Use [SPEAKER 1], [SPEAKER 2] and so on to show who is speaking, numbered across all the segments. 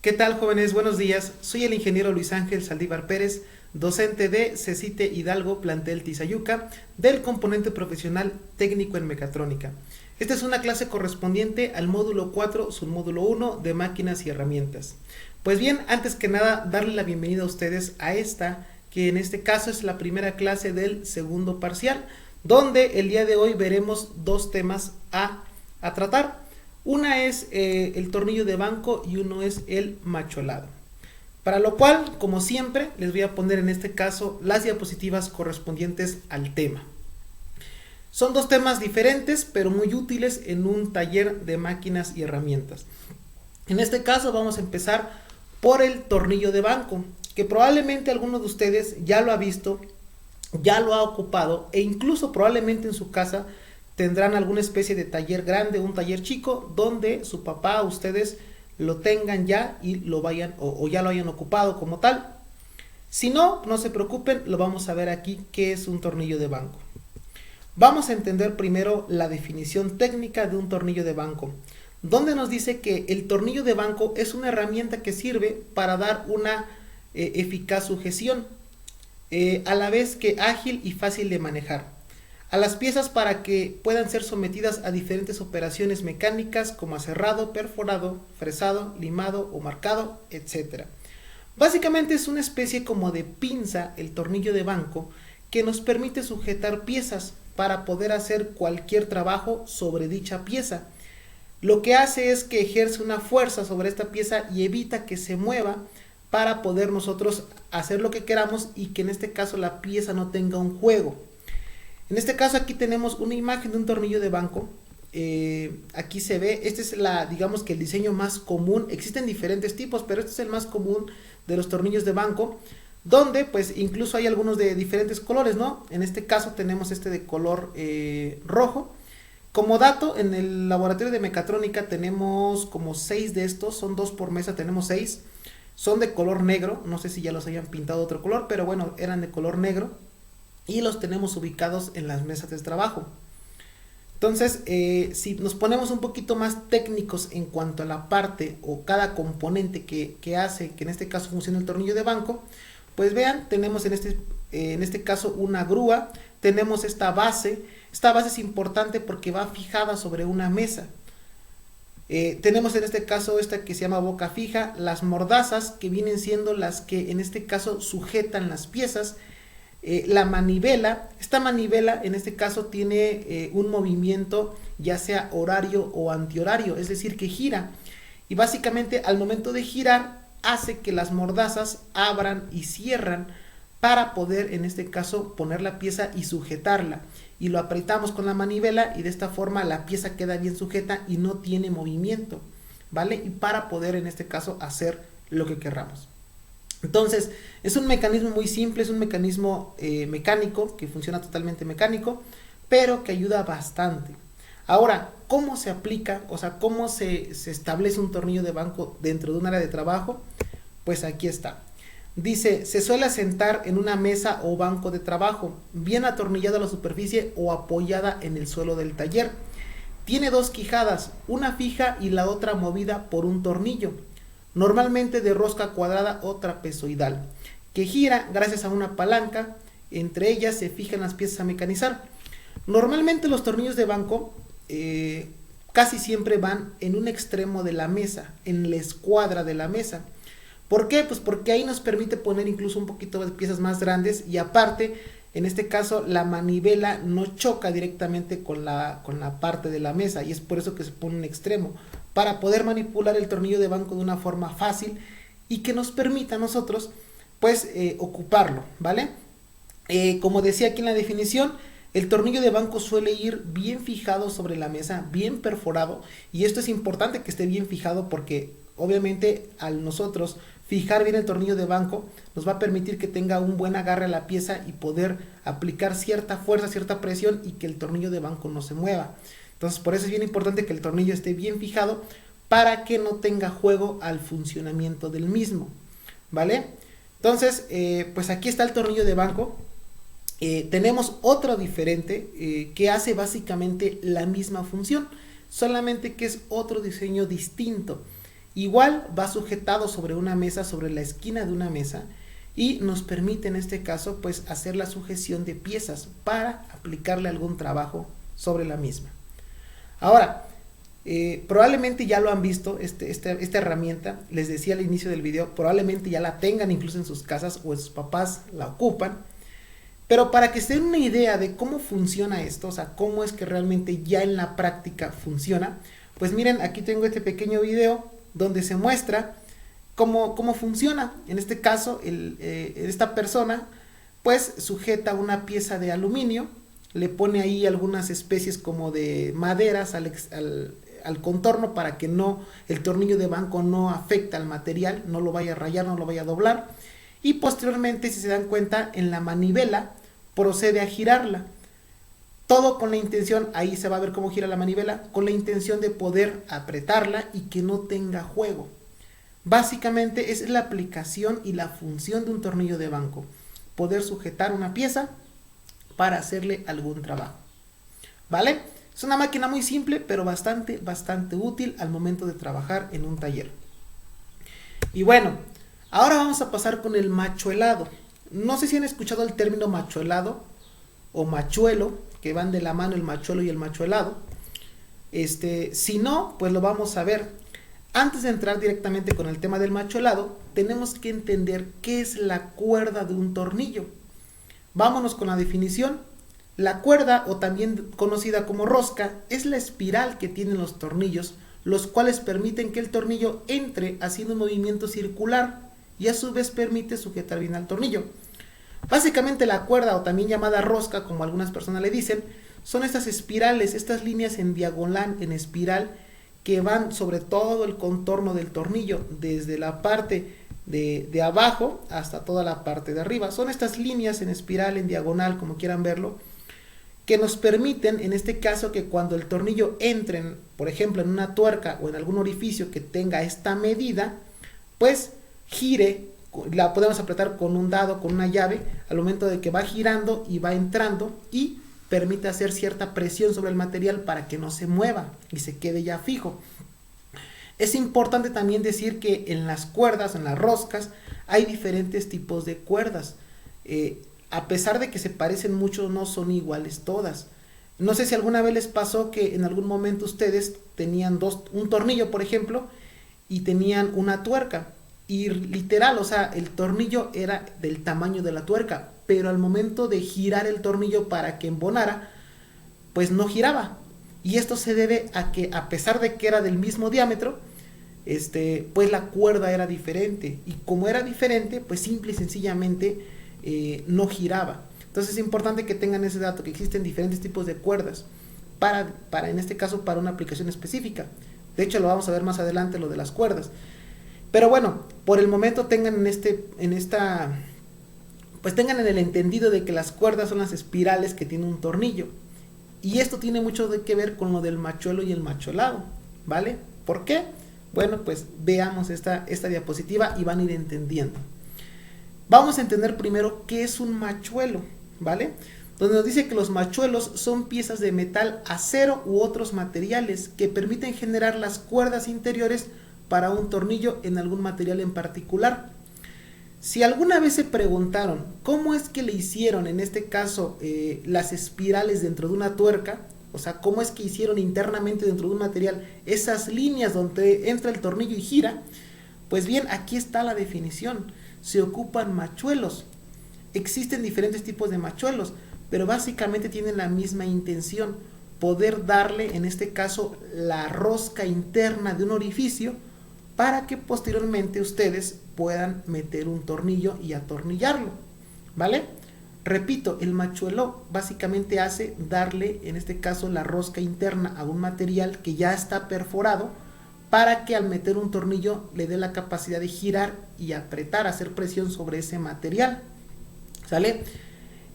[SPEAKER 1] ¿Qué tal, jóvenes? Buenos días. Soy el ingeniero Luis Ángel Saldívar Pérez, docente de CECITE Hidalgo, plantel Tizayuca, del componente profesional técnico en mecatrónica. Esta es una clase correspondiente al módulo 4, submódulo 1 de máquinas y herramientas. Pues bien, antes que nada, darle la bienvenida a ustedes a esta, que en este caso es la primera clase del segundo parcial, donde el día de hoy veremos dos temas a tratar. Una es el tornillo de banco y uno es el macholado. Para lo cual, como siempre, les voy a poner en este caso las diapositivas correspondientes al tema. Son dos temas diferentes, pero muy útiles en un taller de máquinas y herramientas. En este caso vamos a empezar por el tornillo de banco, que probablemente alguno de ustedes ya lo ha visto, ya lo ha ocupado e incluso probablemente en su casa tendrán alguna especie de taller grande, un taller chico, donde su papá, ustedes lo tengan ya y lo vayan o ya lo hayan ocupado como tal. Si no, no se preocupen, lo vamos a ver aquí qué es un tornillo de banco. Vamos a entender primero la definición técnica de un tornillo de banco, donde nos dice que el tornillo de banco es una herramienta que sirve para dar una eficaz sujeción, a la vez que ágil y fácil de manejar a las piezas para que puedan ser sometidas a diferentes operaciones mecánicas como aserrado, perforado, fresado, limado o marcado, etc. Básicamente es una especie como de pinza el tornillo de banco que nos permite sujetar piezas para poder hacer cualquier trabajo sobre dicha pieza. Lo que hace es que ejerce una fuerza sobre esta pieza y evita que se mueva para poder nosotros hacer lo que queramos y que en este caso la pieza no tenga un juego. En este caso aquí tenemos una imagen de un tornillo de banco. Aquí se ve, este es digamos que el diseño más común. Existen diferentes tipos, pero este es el más común de los tornillos de banco, donde pues incluso hay algunos de diferentes colores, ¿no? En este caso tenemos este de color rojo. Como dato, en el laboratorio de mecatrónica tenemos como 6 de estos, son 2 por mesa, tenemos 6. Son de color negro, no sé si ya los hayan pintado de otro color, pero bueno, eran de color negro. Y los tenemos ubicados en las mesas de trabajo. Entonces, si nos ponemos un poquito más técnicos en cuanto a la parte o cada componente que hace que en este caso funcione el tornillo de banco, pues vean, tenemos en este caso una grúa, tenemos esta base es importante porque va fijada sobre una mesa. Tenemos en este caso esta que se llama boca fija, las mordazas que vienen siendo las que en este caso sujetan las piezas. La manivela, esta manivela en este caso tiene un movimiento ya sea horario o antihorario, es decir que gira y básicamente al momento de girar hace que las mordazas abran y cierran para poder en este caso poner la pieza y sujetarla, y lo apretamos con la manivela y de esta forma la pieza queda bien sujeta y no tiene movimiento, ¿vale? Y para poder en este caso hacer lo que querramos. Entonces, es un mecanismo muy simple, es un mecanismo mecánico, que funciona totalmente mecánico, pero que ayuda bastante. Ahora, ¿cómo se aplica? O sea, ¿cómo se establece un tornillo de banco dentro de un área de trabajo? Pues aquí está. Dice, se suele asentar en una mesa o banco de trabajo, bien atornillada a la superficie o apoyada en el suelo del taller. Tiene 2 quijadas, una fija y la otra movida por un tornillo, normalmente de rosca cuadrada o trapezoidal, que gira gracias a una palanca. Entre ellas se fijan las piezas a mecanizar. Normalmente los tornillos de banco casi siempre van en un extremo de la mesa, en la escuadra de la mesa. ¿Por qué? Pues porque ahí nos permite poner incluso un poquito de piezas más grandes y aparte, en este caso, la manivela no choca directamente con la parte de la mesa y es por eso que se pone un extremo, para poder manipular el tornillo de banco de una forma fácil y que nos permita a nosotros pues ocuparlo, ¿vale? Como decía aquí en la definición, el tornillo de banco suele ir bien fijado sobre la mesa, bien perforado, y esto es importante que esté bien fijado porque obviamente al nosotros fijar bien el tornillo de banco nos va a permitir que tenga un buen agarre a la pieza y poder aplicar cierta fuerza, cierta presión y que el tornillo de banco no se mueva. Entonces por eso es bien importante que el tornillo esté bien fijado para que no tenga juego al funcionamiento del mismo, ¿vale? Entonces pues aquí está el tornillo de banco. Tenemos otro diferente que hace básicamente la misma función, solamente que es otro diseño distinto. Igual va sujetado sobre una mesa, sobre la esquina de una mesa, y nos permite en este caso pues hacer la sujeción de piezas para aplicarle algún trabajo sobre la misma. Ahora, probablemente ya lo han visto, esta herramienta, les decía al inicio del video, probablemente ya la tengan incluso en sus casas o sus papás la ocupan, pero para que se den una idea de cómo funciona esto, o sea, cómo es que realmente ya en la práctica funciona, pues miren, aquí tengo este pequeño video donde se muestra cómo funciona. En este caso, esta persona pues sujeta una pieza de aluminio, le pone ahí algunas especies como de maderas al contorno para que el tornillo de banco no afecte al material, no lo vaya a rayar, no lo vaya a doblar, y posteriormente, si se dan cuenta, en la manivela procede a girarla. Todo con la intención, ahí se va a ver cómo gira la manivela, con la intención de poder apretarla y que no tenga juego. Básicamente es la aplicación y la función de un tornillo de banco, poder sujetar una pieza para hacerle algún trabajo, ¿vale? Es una máquina muy simple, pero bastante útil al momento de trabajar en un taller. Y bueno, ahora vamos a pasar con el machuelado. No sé si han escuchado el término machuelado o machuelo, que van de la mano el machuelo y el machuelado. Si no, pues lo vamos a ver. Antes de entrar directamente con el tema del machuelado, tenemos que entender qué es la cuerda de un tornillo. Vámonos con la definición. La cuerda, o también conocida como rosca, es la espiral que tienen los tornillos, los cuales permiten que el tornillo entre haciendo un movimiento circular y a su vez permite sujetar bien al tornillo. Básicamente la cuerda, o también llamada rosca, como algunas personas le dicen, son estas espirales, estas líneas en diagonal, en espiral, que van sobre todo el contorno del tornillo, desde la parte de abajo hasta toda la parte de arriba. Son estas líneas en espiral, en diagonal, como quieran verlo, que nos permiten, en este caso, que cuando el tornillo entre, por ejemplo, en una tuerca o en algún orificio que tenga esta medida, pues gire. La podemos apretar con un dado, con una llave, al momento de que va girando y va entrando, y permite hacer cierta presión sobre el material para que no se mueva y se quede ya fijo. Es importante también decir que en las cuerdas, en las roscas, hay diferentes tipos de cuerdas. A pesar de que se parecen mucho, no son iguales todas. No sé si alguna vez les pasó que en algún momento ustedes tenían un tornillo, por ejemplo, y tenían una tuerca. Y literal, o sea, el tornillo era del tamaño de la tuerca, pero al momento de girar el tornillo para que embonara, pues no giraba. Y esto se debe a que, a pesar de que era del mismo diámetro, pues la cuerda era diferente. Y como era diferente, pues simple y sencillamente no giraba. Entonces es importante que tengan ese dato, que existen diferentes tipos de cuerdas para en este caso, para una aplicación específica. De hecho, lo vamos a ver más adelante, lo de las cuerdas. Pero bueno, por el momento tengan pues tengan en el entendido de que las cuerdas son las espirales que tiene un tornillo. Y esto tiene mucho que ver con lo del machuelo y el machuelado, ¿vale? ¿Por qué? Bueno, pues veamos esta diapositiva y van a ir entendiendo. Vamos a entender primero qué es un machuelo, ¿vale? Donde nos dice que los machuelos son piezas de metal, acero u otros materiales que permiten generar las cuerdas interiores para un tornillo en algún material en particular. Si alguna vez se preguntaron cómo es que le hicieron en este caso las espirales dentro de una tuerca, o sea, cómo es que hicieron internamente dentro de un material esas líneas donde entra el tornillo y gira, pues bien, aquí está la definición. Se ocupan machuelos. Existen diferentes tipos de machuelos, pero básicamente tienen la misma intención, poder darle en este caso la rosca interna de un orificio para que posteriormente ustedes puedan meter un tornillo y atornillarlo, ¿vale? Repito, el machuelo básicamente hace darle en este caso la rosca interna a un material que ya está perforado para que al meter un tornillo le dé la capacidad de girar y apretar, hacer presión sobre ese material, ¿sale?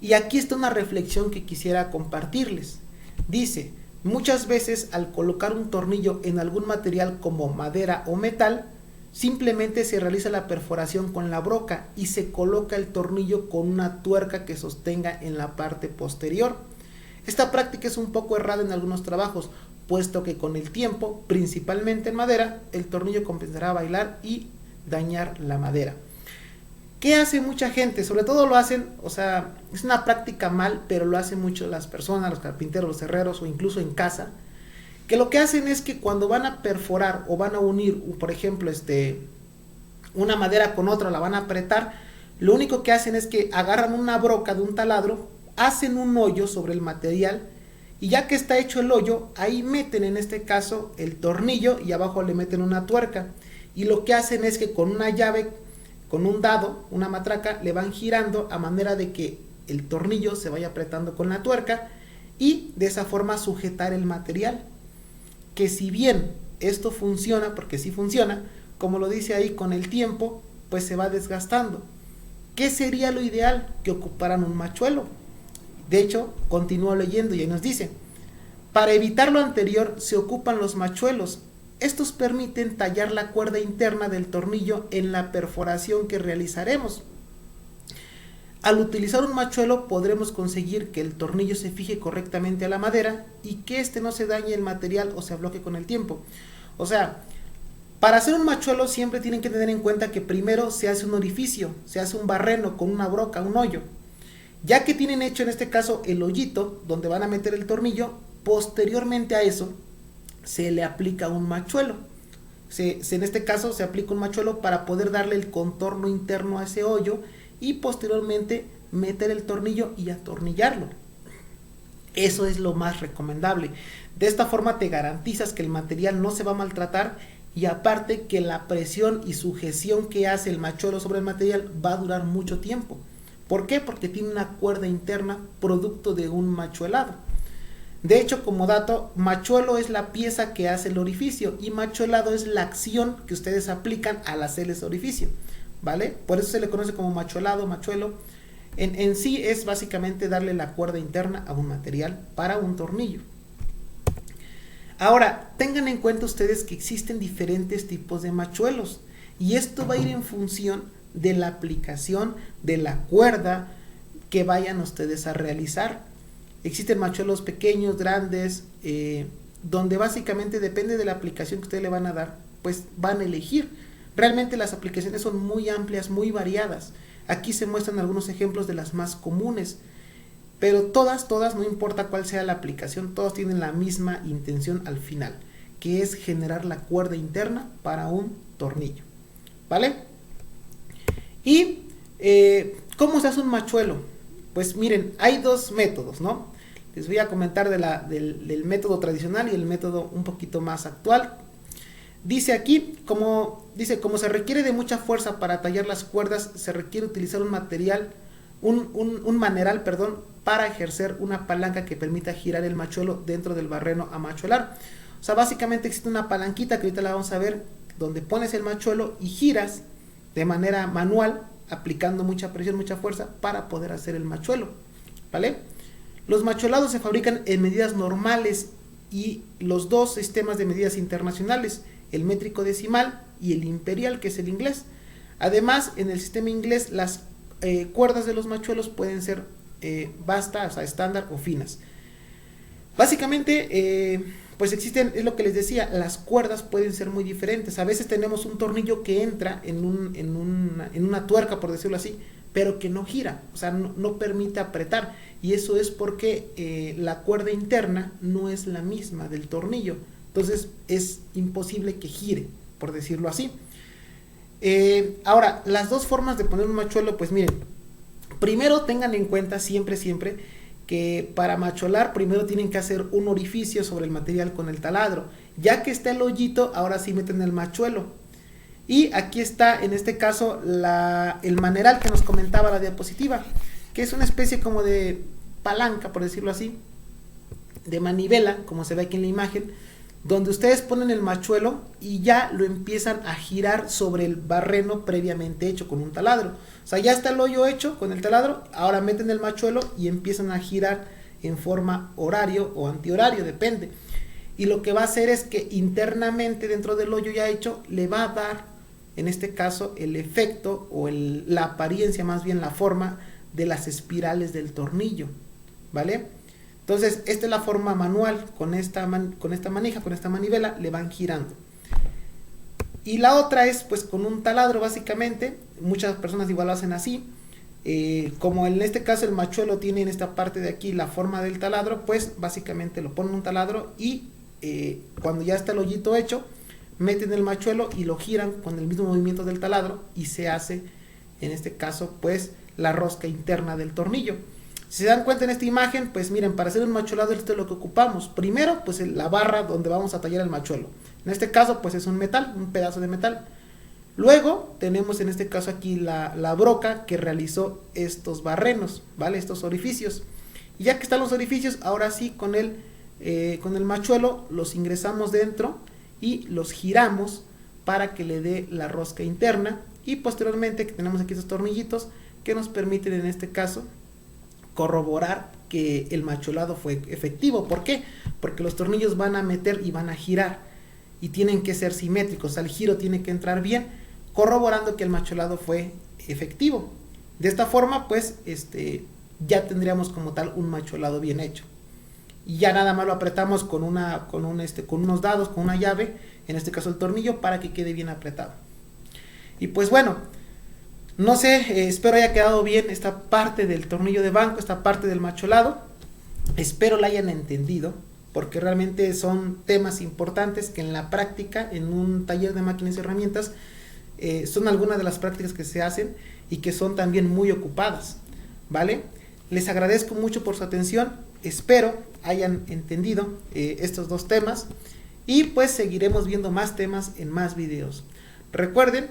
[SPEAKER 1] Y aquí está una reflexión que quisiera compartirles. Dice: muchas veces al colocar un tornillo en algún material como madera o metal, simplemente se realiza la perforación con la broca y se coloca el tornillo con una tuerca que sostenga en la parte posterior. Esta práctica es un poco errada en algunos trabajos, puesto que con el tiempo, principalmente en madera, el tornillo comenzará a bailar y dañar la madera. ¿Qué hace mucha gente? Sobre todo lo hacen, o sea, es una práctica mal, pero lo hacen mucho las personas, los carpinteros, los herreros o incluso en casa, que lo que hacen es que cuando van a perforar o van a unir, por ejemplo, una madera con otra, la van a apretar, lo único que hacen es que agarran una broca de un taladro, hacen un hoyo sobre el material y ya que está hecho el hoyo, ahí meten en este caso el tornillo y abajo le meten una tuerca. Y lo que hacen es que con una llave, con un dado, una matraca, le van girando a manera de que el tornillo se vaya apretando con la tuerca y de esa forma sujetar el material. Que si bien esto funciona, porque sí funciona, como lo dice ahí, con el tiempo, pues se va desgastando. ¿Qué sería lo ideal? Que ocuparan un machuelo. De hecho, continúo leyendo y ahí nos dice, para evitar lo anterior se ocupan los machuelos. Estos permiten tallar la cuerda interna del tornillo en la perforación que realizaremos. Al utilizar un machuelo podremos conseguir que el tornillo se fije correctamente a la madera y que éste no se dañe el material o se bloquee con el tiempo. O sea, para hacer un machuelo siempre tienen que tener en cuenta que primero se hace un orificio, se hace un barreno con una broca, un hoyo. Ya que tienen hecho en este caso el hoyito donde van a meter el tornillo, posteriormente a eso se le aplica un machuelo. En este caso se aplica un machuelo para poder darle el contorno interno a ese hoyo y posteriormente meter el tornillo y atornillarlo. Eso es lo más recomendable. De esta forma te garantizas que el material no se va a maltratar y aparte que la presión y sujeción que hace el machuelo sobre el material va a durar mucho tiempo. ¿Por qué? Porque tiene una cuerda interna producto de un machuelado. De hecho, como dato, machuelo es la pieza que hace el orificio y machuelado es la acción que ustedes aplican al hacer ese orificio, ¿vale? Por eso se le conoce como machuelado, machuelo. En sí es básicamente darle la cuerda interna a un material para un tornillo. Ahora, tengan en cuenta ustedes que existen diferentes tipos de machuelos y esto va a ir en función de la aplicación de la cuerda que vayan ustedes a realizar. Existen machuelos pequeños, grandes, donde básicamente depende de la aplicación que ustedes le van a dar, pues van a elegir. Realmente las aplicaciones son muy amplias, muy variadas. Aquí se muestran algunos ejemplos de las más comunes, pero todas, no importa cuál sea la aplicación, todas tienen la misma intención al final, que es generar la cuerda interna para un tornillo, ¿vale? Y ¿cómo se hace un machuelo? Pues miren, hay dos métodos, ¿no? Les voy a comentar del método tradicional y el método un poquito más actual. Dice aquí, como se requiere de mucha fuerza para tallar las cuerdas, se requiere utilizar un maneral, para ejercer una palanca que permita girar el machuelo dentro del barreno a machuelar. O sea, básicamente existe una palanquita que ahorita la vamos a ver, donde pones el machuelo y giras de manera manual, aplicando mucha presión, mucha fuerza, para poder hacer el machuelo, ¿vale? Los machuelados se fabrican en medidas normales y los dos sistemas de medidas internacionales, el métrico decimal y el imperial, que es el inglés. Además, en el sistema inglés, las cuerdas de los machuelos pueden ser basta, o sea, estándar o finas. Básicamente, pues existen, es lo que les decía, las cuerdas pueden ser muy diferentes. A veces tenemos un tornillo que entra en una tuerca, por decirlo así, pero que no gira, o sea, no permite apretar. Y eso es porque la cuerda interna no es la misma del tornillo. Entonces es imposible que gire, por decirlo así. Ahora, las dos formas de poner un machuelo, pues miren, primero tengan en cuenta siempre que para machuelar primero tienen que hacer un orificio sobre el material con el taladro. Ya que está el hoyito, ahora sí meten el machuelo. Y aquí está, en este caso, el maneral que nos comentaba la diapositiva, que es una especie como de palanca, por decirlo así, de manivela, como se ve aquí en la imagen, donde ustedes ponen el machuelo y ya lo empiezan a girar sobre el barreno previamente hecho con un taladro. O sea, ya está el hoyo hecho con el taladro, ahora meten el machuelo y empiezan a girar en forma horario o antihorario, depende. Y lo que va a hacer es que internamente dentro del hoyo ya hecho le va a dar, en este caso, el efecto o la apariencia, más bien la forma de las espirales del tornillo, ¿vale? Entonces, esta es la forma manual, con esta manija, con esta manivela, le van girando. Y la otra es pues con un taladro básicamente, muchas personas igual lo hacen así, como en este caso el machuelo tiene en esta parte de aquí la forma del taladro, pues básicamente lo ponen un taladro y cuando ya está el hoyito hecho, meten el machuelo y lo giran con el mismo movimiento del taladro y se hace, en este caso, pues la rosca interna del tornillo. Si se dan cuenta en esta imagen, pues miren, para hacer un machuelado esto es lo que ocupamos. Primero, pues la barra donde vamos a tallar el machuelo. En este caso, pues es un metal, un pedazo de metal. Luego, tenemos en este caso aquí la broca que realizó estos barrenos, ¿vale? Estos orificios. Y ya que están los orificios, ahora sí con el machuelo los ingresamos dentro y los giramos para que le dé la rosca interna. Y posteriormente, que tenemos aquí estos tornillitos que nos permiten en este caso corroborar que el machuelado fue efectivo. ¿Por qué? Porque los tornillos van a meter y van a girar y tienen que ser simétricos, el giro tiene que entrar bien, corroborando que el machuelado fue efectivo. De esta forma, pues, ya tendríamos como tal un machuelado bien hecho. Y ya nada más lo apretamos con unos dados, con una llave, en este caso el tornillo, para que quede bien apretado. Y pues bueno, no sé, espero haya quedado bien esta parte del tornillo de banco, esta parte del machuelado. Espero la hayan entendido, porque realmente son temas importantes que en la práctica, en un taller de máquinas y herramientas, son algunas de las prácticas que se hacen y que son también muy ocupadas, ¿vale? Les agradezco mucho por su atención, espero hayan entendido estos dos temas y pues seguiremos viendo más temas en más videos. Recuerden,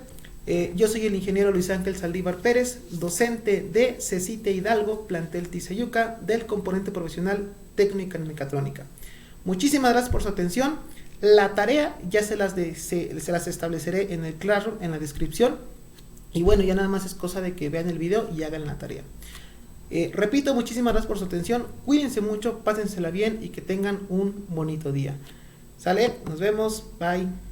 [SPEAKER 1] yo soy el ingeniero Luis Ángel Saldívar Pérez, docente de CECITE Hidalgo, plantel Tizayuca, del componente profesional técnica en mecatrónica. Muchísimas gracias por su atención. La tarea ya se las estableceré en el Classroom, en la descripción. Y bueno, ya nada más es cosa de que vean el video y hagan la tarea. Repito, muchísimas gracias por su atención. Cuídense mucho, pásensela bien y que tengan un bonito día. ¿Sale? Nos vemos. Bye.